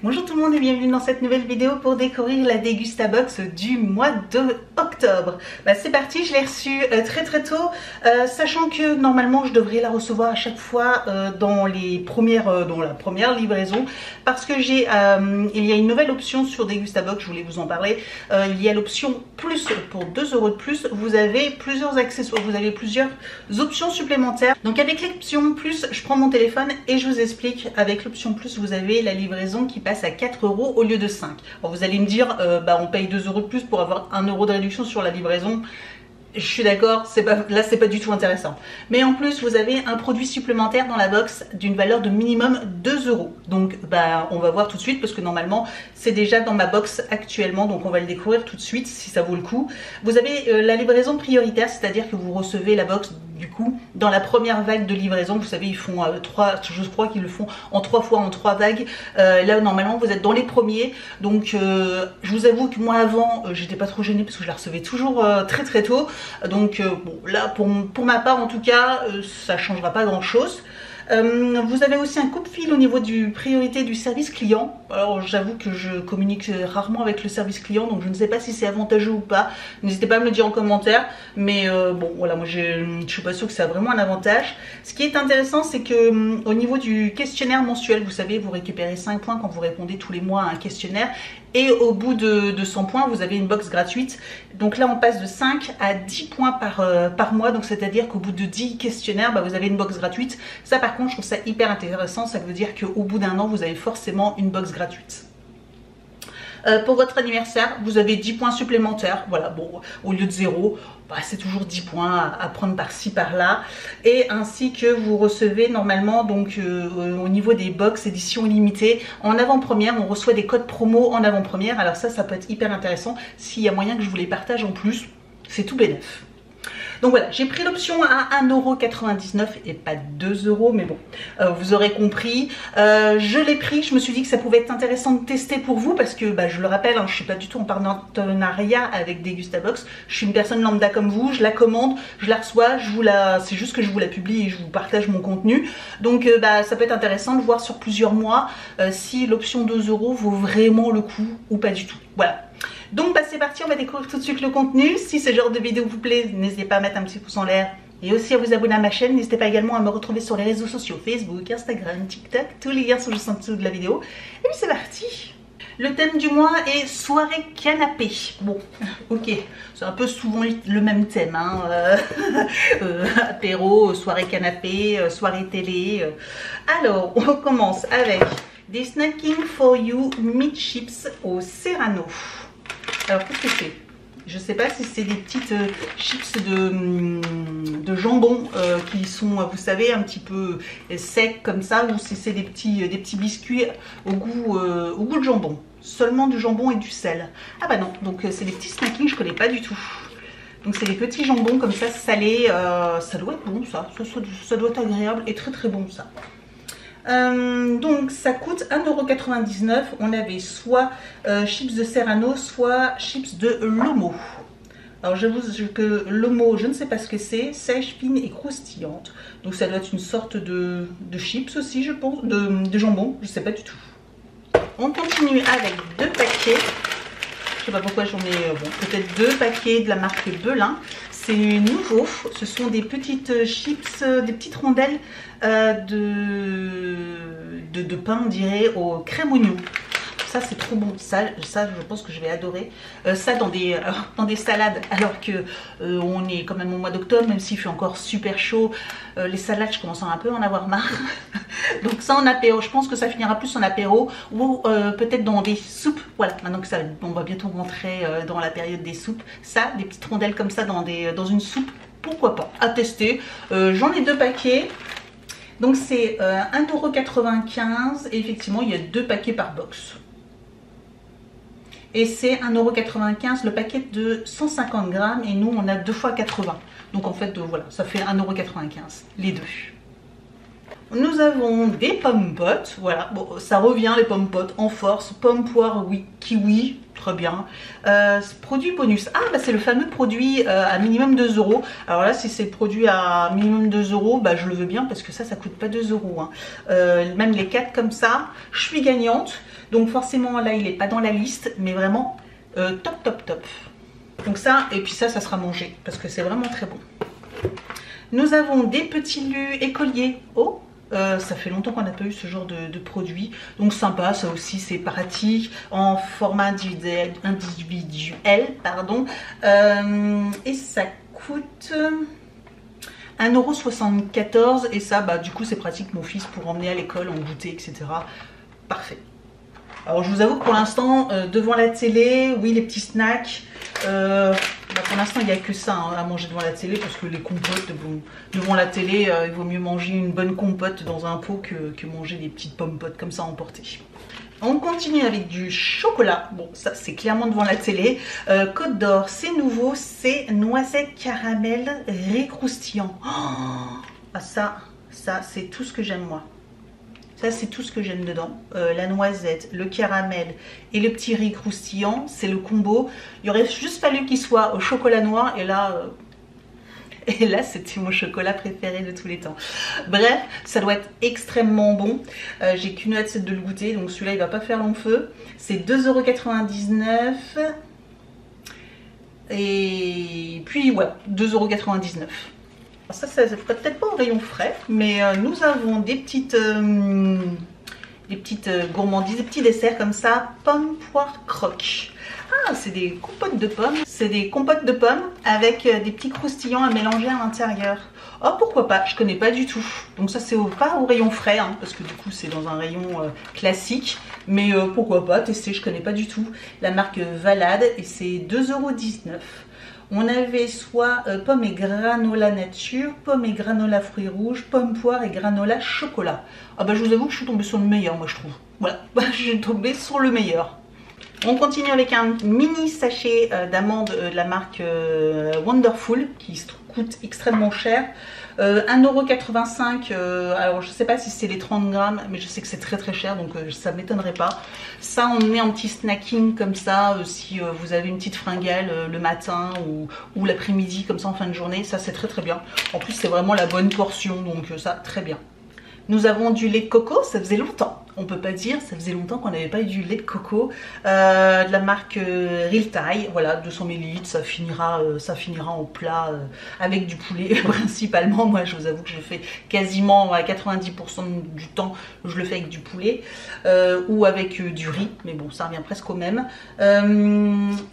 Bonjour tout le monde et bienvenue dans cette nouvelle vidéo pour découvrir la Dégustabox du mois d'octobre. C'est parti, je l'ai reçue très tôt, sachant que normalement je devrais la recevoir à chaque fois dans la première livraison, parce que il y a une nouvelle option sur Dégustabox, je voulais vous en parler. Il y a l'option plus pour 2 € de plus, vous avez plusieurs accessoires, vous avez plusieurs options supplémentaires. Donc avec l'option plus, je prends mon téléphone et je vous explique. Avec l'option plus, vous avez la livraison qui passe à 4 € au lieu de 5. Alors vous allez me dire, on paye 2 € de plus pour avoir 1 € de réduction sur la livraison. Je suis d'accord, là c'est pas du tout intéressant. Mais en plus vous avez un produit supplémentaire dans la box d'une valeur de minimum 2 €. Donc on va voir tout de suite parce que normalement c'est déjà dans ma box actuellement. Donc on va le découvrir tout de suite si ça vaut le coup. Vous avez la livraison prioritaire, c'est-à-dire que vous recevez la box du coup dans la première vague de livraison. Vous savez ils font je crois qu'ils le font en 3 fois, en 3 vagues. Là normalement vous êtes dans les premiers. Donc je vous avoue que moi avant j'étais pas trop gênée parce que je la recevais toujours très tôt. Donc bon, là pour ma part en tout cas ça changera pas grand chose. Vous avez aussi un coupe-fil au niveau du priorité du service client. Alors j'avoue que je communique rarement avec le service client, donc je ne sais pas si c'est avantageux ou pas. N'hésitez pas à me le dire en commentaire. Mais bon voilà, moi je suis pas sûre que ça a vraiment un avantage. Ce qui est intéressant, c'est que au niveau du questionnaire mensuel, vous savez, vous récupérez 5 points quand vous répondez tous les mois à un questionnaire. Et au bout de 100 points, vous avez une box gratuite. Donc là, on passe de 5 à 10 points par mois. Donc c'est-à-dire qu'au bout de 10 questionnaires, vous avez une box gratuite. Ça, par contre, je trouve ça hyper intéressant. Ça veut dire qu'au bout d'un an, vous avez forcément une box gratuite. Pour votre anniversaire, vous avez 10 points supplémentaires. Voilà, bon, au lieu de 0, c'est toujours 10 points à prendre par-ci, par-là. Et ainsi que vous recevez normalement, donc au niveau des box édition illimitée, en avant-première, on reçoit des codes promo en avant-première. Alors ça peut être hyper intéressant. S'il y a moyen que je vous les partage en plus, c'est tout bénef. Donc voilà, j'ai pris l'option à 1,99 € et pas 2 €, mais bon, vous aurez compris. Je l'ai pris, je me suis dit que ça pouvait être intéressant de tester pour vous parce que, je le rappelle, je ne suis pas du tout en partenariat avec Dégustabox. Je suis une personne lambda comme vous, je la commande, je la reçois, c'est juste que je vous la publie et je vous partage mon contenu. Donc ça peut être intéressant de voir sur plusieurs mois si l'option 2 € vaut vraiment le coup ou pas du tout. Voilà. Donc c'est parti, on va découvrir tout de suite le contenu. Si ce genre de vidéo vous plaît, n'hésitez pas à mettre un petit pouce en l'air et aussi à vous abonner à ma chaîne. N'hésitez pas également à me retrouver sur les réseaux sociaux, Facebook, Instagram, TikTok. Tous les liens sont juste en dessous de la vidéo. Et puis c'est parti. Le thème du mois est soirée canapé. Bon, ok, c'est un peu souvent le même thème, hein. Apéro, soirée canapé, soirée télé. Alors, on commence avec des Snacking for You Meat Chips au Serrano. Alors qu'est-ce que c'est? Je sais pas si c'est des petites chips de jambon qui sont, vous savez, un petit peu secs comme ça, ou si c'est des petits biscuits au goût de jambon. Seulement du jambon et du sel. Ah bah non, donc c'est des petits snacking, je connais pas du tout. Donc c'est des petits jambons comme ça, salés, ça doit être bon ça doit être agréable et très bon ça. Donc ça coûte 1,99 €. On avait soit chips de Serrano, soit chips de Lomo. Alors j'avoue que Lomo, je ne sais pas ce que c'est, sèche, fine et croustillante. Donc ça doit être une sorte de chips aussi, je pense, de jambon, je ne sais pas du tout. On continue avec 2 paquets. Je sais pas pourquoi j'en ai peut-être 2 paquets de la marque Belin. C'est nouveau, ce sont des petites chips, des petites rondelles de pain, on dirait, au crème oignon. Ça c'est trop bon, ça je pense que je vais adorer. Ça dans des salades, alors que on est quand même au mois d'octobre, même s'il fait encore super chaud. Les salades, je commence un peu à en avoir marre. Donc ça en apéro, je pense que ça finira plus en apéro ou peut-être dans des soupes. Voilà, maintenant que on va bientôt rentrer dans la période des soupes. Ça, des petites rondelles comme ça dans une soupe, pourquoi pas, à tester. J'en ai 2 paquets. Donc c'est 1,95 € et effectivement il y a 2 paquets par box. Et c'est 1,95 € le paquet de 150 grammes et nous on a 2 fois 80. Donc en fait voilà, ça fait 1,95 € les deux. Nous avons des pommes potes, voilà, bon, ça revient les pommes potes en force, pommes, poires, oui, kiwi, très bien. Produit bonus, ah bah c'est le fameux produit à minimum 2 euros. Alors là si c'est le produit à minimum 2 euros, bah je le veux bien parce que ça coûte pas 2 euros. Hein. Même les 4 comme ça, je suis gagnante. Donc forcément là il est pas dans la liste, mais vraiment top top top. Donc ça, et puis ça sera mangé parce que c'est vraiment très bon. Nous avons des petits lus écoliers. Oh, ça fait longtemps qu'on n'a pas eu ce genre de produit. Donc sympa, ça aussi c'est pratique. En format individuel, pardon. Et ça coûte 1,74 €. Et ça, bah, du coup c'est pratique mon fils pour emmener à l'école, en goûter, etc. Parfait. Alors je vous avoue que pour l'instant, devant la télé, oui les petits snacks. Bah pour l'instant il n'y a que ça hein, à manger devant la télé parce que les compotes, bon, devant la télé il vaut mieux manger une bonne compote dans un pot que manger des petites pommes potes comme ça emportées. On continue avec du chocolat, bon ça c'est clairement devant la télé. Côte d'Or, c'est nouveau, c'est noisette caramel riz croustillant. Oh, ah ça c'est tout ce que j'aime moi. Ça, c'est tout ce que j'aime dedans. La noisette, le caramel et le petit riz croustillant, c'est le combo. Il aurait juste fallu qu'il soit au chocolat noir et là c'était mon chocolat préféré de tous les temps. Bref, ça doit être extrêmement bon. J'ai qu'une hâte, c'est de le goûter. Donc celui-là, il va pas faire long feu. C'est 2,99 €. Et puis, ouais, 2,99 €. Ça ferait peut-être pas au rayon frais, mais nous avons des petites gourmandises, des petits desserts comme ça, pommes, poires, croques. Ah, c'est des compotes de pommes. C'est des compotes de pommes avec des petits croustillants à mélanger à l'intérieur. Oh, pourquoi pas, je connais pas du tout. Donc ça, c'est pas au rayon frais, hein, parce que du coup, c'est dans un rayon classique. Mais pourquoi pas, tester, je connais pas du tout. La marque Valade, et c'est 2,19 €. On avait soit pommes et granola nature, pommes et granola fruits rouges, pommes poire et granola chocolat. Ah bah je vous avoue que je suis tombée sur le meilleur moi je trouve. Voilà, je suis tombée sur le meilleur. On continue avec un mini sachet d'amandes de la marque Wonderful qui coûte extrêmement cher. 1,85 €. Alors je sais pas si c'est les 30 grammes, mais je sais que c'est très très cher, donc ça m'étonnerait pas. Ça on met en petit snacking comme ça, si vous avez une petite fringale le matin ou l'après-midi comme ça en fin de journée, ça c'est très très bien. En plus c'est vraiment la bonne portion, donc ça très bien. Nous avons du lait de coco, ça faisait longtemps, on peut pas dire, ça faisait longtemps qu'on n'avait pas eu du lait de coco, de la marque Real Thai, voilà, 200 ml, ça finira en plat avec du poulet principalement. Moi je vous avoue que je fais quasiment à 90% du temps, je le fais avec du poulet ou avec du riz, mais bon ça revient presque au même.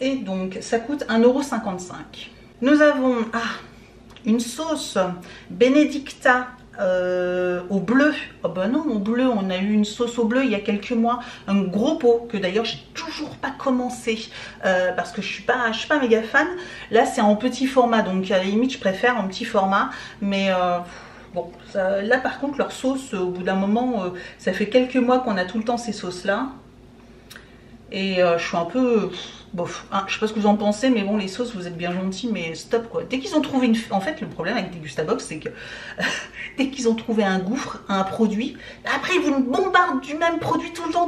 Et donc ça coûte 1,55 €. Nous avons une sauce Benedicta au bleu. Oh bah non, au bleu, on a eu une sauce au bleu il y a quelques mois, un gros pot que d'ailleurs j'ai toujours pas commencé parce que je suis pas méga fan. Là c'est en petit format, donc à la limite je préfère en petit format, mais bon ça, là par contre leur sauce au bout d'un moment ça fait quelques mois qu'on a tout le temps ces sauces là et je suis un peu bof, hein, je sais pas ce que vous en pensez, mais bon les sauces vous êtes bien gentils, mais stop quoi. Dès qu'ils ont trouvé une... En fait le problème avec Degustabox c'est que dès qu'ils ont trouvé un gouffre, un produit, après ils vous bombardent du même produit tout le temps.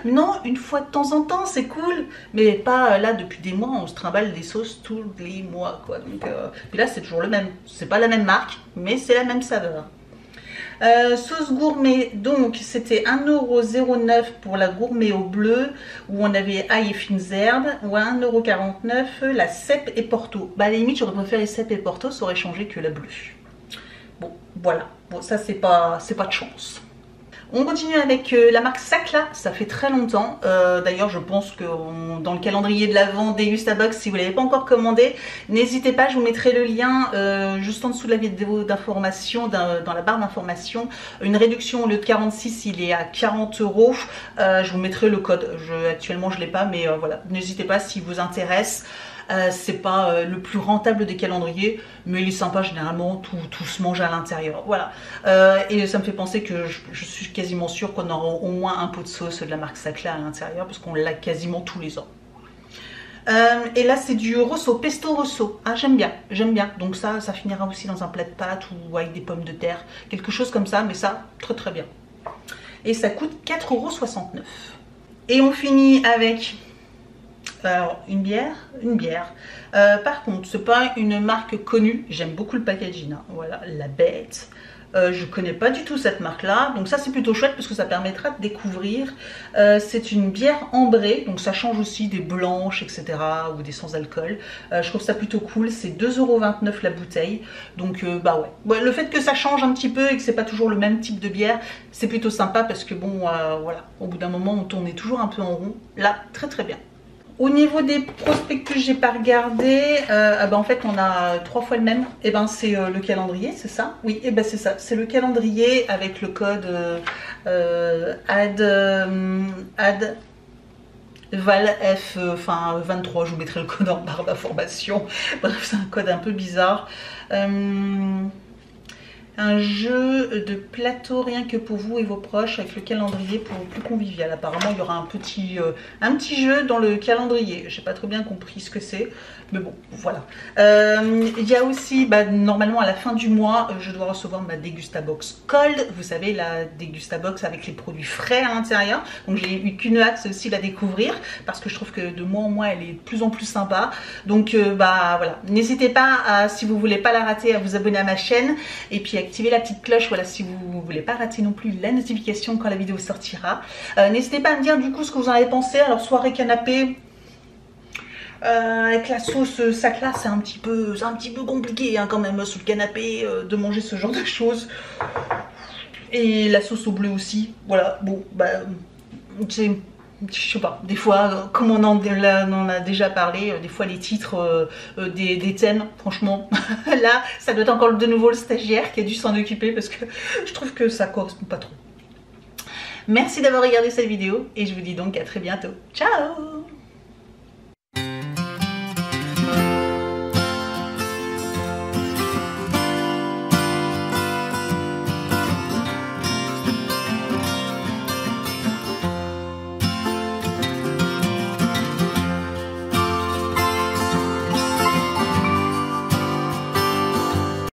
Non, une fois de temps en temps c'est cool, mais pas là depuis des mois on se trimballe des sauces tous les mois quoi. Donc, puis là c'est toujours le même, c'est pas la même marque, mais c'est la même saveur. Sauce gourmet, donc c'était 1,09 € pour la gourmet au bleu où on avait ail et fines herbes, ou 1,49 € la cèpe et porto. Bah à la limite j'aurais préféré cèpe et porto, ça aurait changé que la bleue. Bon voilà, bon ça c'est pas de chance. On continue avec la marque Sacla, ça fait très longtemps. D'ailleurs, je pense que dans le calendrier de l'Avent Degustabox, si vous ne l'avez pas encore commandé, n'hésitez pas, je vous mettrai le lien juste en dessous de la vidéo d'information, dans la barre d'information. Une réduction au lieu de 46, il est à 40 €. Je vous mettrai le code. Actuellement, je ne l'ai pas, mais voilà. N'hésitez pas si vous intéresse. C'est pas le plus rentable des calendriers, mais il est sympa, généralement tout se mange à l'intérieur, voilà. Et ça me fait penser que je suis quasiment sûre qu'on aura au moins un pot de sauce de la marque Sacla à l'intérieur parce qu'on l'a quasiment tous les ans. Et là c'est du rosso, pesto rosso. Ah, j'aime bien. Donc ça finira aussi dans un plat de pâtes ou avec des pommes de terre, quelque chose comme ça, mais ça très bien. Et ça coûte 4,69 €. Et on finit avec alors, une bière. Par contre, c'est pas une marque connue. J'aime beaucoup le packaging. Hein. Voilà, la Bête. Je connais pas du tout cette marque-là. Donc ça, c'est plutôt chouette parce que ça permettra de découvrir. C'est une bière ambrée. Donc ça change aussi des blanches, etc. ou des sans alcool. Je trouve ça plutôt cool. C'est 2,29 € la bouteille. Donc bah ouais. Le fait que ça change un petit peu et que c'est pas toujours le même type de bière, c'est plutôt sympa parce que bon, voilà. Au bout d'un moment, on tournait toujours un peu en rond. Là, très bien. Au niveau des prospectus, j'ai pas regardé. En fait, on a 3 fois le même. Et ben, c'est le calendrier, c'est ça? Oui, et ben c'est ça. C'est le calendrier avec le code AD VALF, enfin 23. Je vous mettrai le code en barre d'information. Bref, c'est un code un peu bizarre. Un jeu de plateau rien que pour vous et vos proches avec le calendrier pour plus convivial. Apparemment, il y aura un petit jeu dans le calendrier. J'ai pas trop bien compris ce que c'est, mais bon, voilà. Il y a aussi, normalement à la fin du mois, je dois recevoir ma Degustabox Cold. Vous savez, la Degustabox avec les produits frais à l'intérieur. Donc j'ai eu qu'une hâte aussi la découvrir parce que je trouve que de mois en mois, elle est de plus en plus sympa. Donc voilà, n'hésitez pas à, si vous voulez pas la rater, à vous abonner à ma chaîne et puis activer la petite cloche, voilà, si vous ne voulez pas rater non plus la notification quand la vidéo sortira. N'hésitez pas à me dire du coup ce que vous en avez pensé. Alors soirée canapé avec la sauce sac là, c'est un petit peu compliqué hein, quand même sous le canapé de manger ce genre de choses. Et la sauce au bleu aussi, voilà, bon, c'est... Je sais pas, des fois, comme on en a déjà parlé, des fois les titres des thèmes, franchement, là, ça doit être encore de nouveau le stagiaire qui a dû s'en occuper parce que je trouve que ça correspond pas trop. Merci d'avoir regardé cette vidéo et je vous dis donc à très bientôt. Ciao!